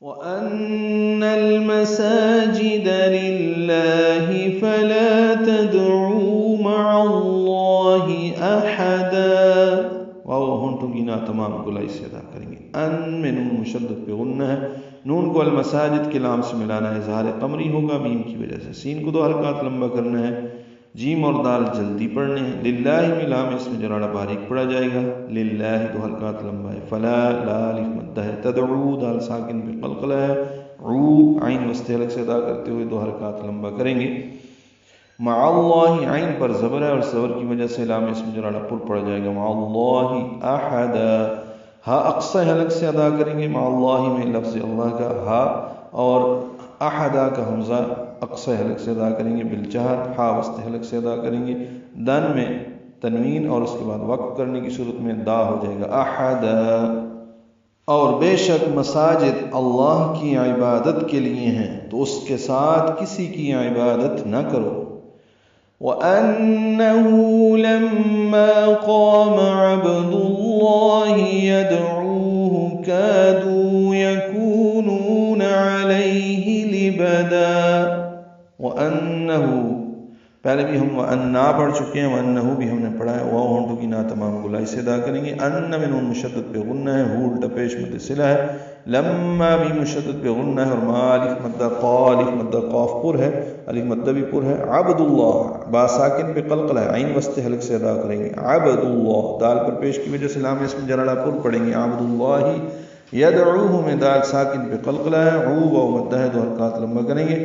وَأَنَّ الْمَسَاجِدَ لِلَّهِ فَلَا تَدْعُوا مَعَ اللَّهِ أَحَدًا واو ہونٹوں کی نا تمام گلائی سے ادا کریں گے. ان میں نون مشدد پہ غنہ ہے. نون کو المساجد کے لام سے ملانا ہے، اظہار قمری ہوگا میم کی وجہ سے. سین کو 2 حرکات لمبا کرنا ہے. جیم اور دال جلدی پڑھنے ہیں. للہ میں لام اس میں جراڑا باریک پڑھا جائے گا. للہ 2 حرکات لمبا ہے. فلا لا الف مدہ ہے. تدعو دال ساکن پہ قلقلہ ہے. عو عین وسط حلق سے ادا کرتے ہوئے 2 حرکات لمبا کریں گے. مع اللہ عین پر زبر ہے اور زبر کی وجہ سے لام اس میں جراڑا پر پڑا جائے گا. مع اللہ احد. ہا اقصی حلق سے ادا کریں گے. مع اللہ میں لفظ اللہ کا ہا اور احدا کا حمزہ اقصی حلق سے ادا کریں گے بالجہر. ہا وسط حلق سے ادا کریں گے. دن میں تنوین اور اس کے بعد وقف کرنے کی صورت میں دا ہو جائے گا احد. اور بے شک مساجد اللہ کی عبادت کے لیے ہیں تو اس کے ساتھ کسی کی عبادت نہ کرو. وَأَنَّهُ لَمَّا قَامَ عَبْدُ اللَّهِ يَدْعُوهُ كَادُوا يَكُونُونَ عَلَيْهِ لِبَدًا. وَأَنَّهُ پہلے بھی ہم وَأَنَّا پڑھ چکے ہیں. وَأَنَّهُ بھی ہم نے پڑھا ہے. واو ہونٹوں کی نا تمام گلائی سے ادا کریں گے. ان میں نون مشدد پہ غنہ ہے. ہو الٹا پیش مد صلہ ہے. لما بھی مشدد پہ غنہ ہے اور ما الف مدہ قا الف مدہ قاف پر ہے. الف مدہ بھی پر ہے. عبد اللہ با ساکن پہ قلقلہ ہے. عین وسط حلق سے ادا کریں گے. عبد اللہ دال پر پیش کی وجہ سے لام اسم جراڑا پر پڑھیں گے. عبد اللہ یدعوہ میں دال ساکن پہ قلقلہ ہے. عو واو مدہ ہے. 2 حرکات لمبا کریں گے.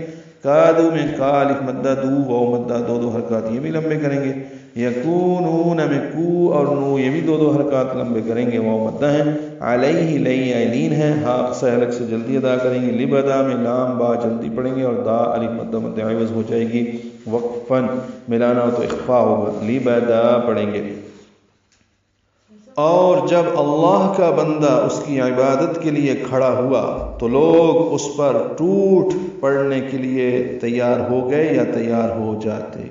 کادو میں کا الف مدہ دو واو مدہ 2 حرکات یہ بھی لمبے کریں گے. یکونون میں کو اور نو یہ بھی 2 حرکات لمبے کریں گے. واو مدہ ہے. علیہ لئی علیین ہے. ہا اقصی حلق سے جلدی ادا کریں گے. لبدا میں لام با جلدی پڑھیں گے اور دا الف مدہ مد عوض ہو جائے گی. وقفاً ملانا ہو تو اخفا ہوگا. لبدا پڑھیں گے. اور جب اللہ کا بندہ اس کی عبادت کے لیے کھڑا ہوا تو لوگ اس پر ٹوٹ پڑنے کے لیے تیار ہو گئے یا تیار ہو جاتے.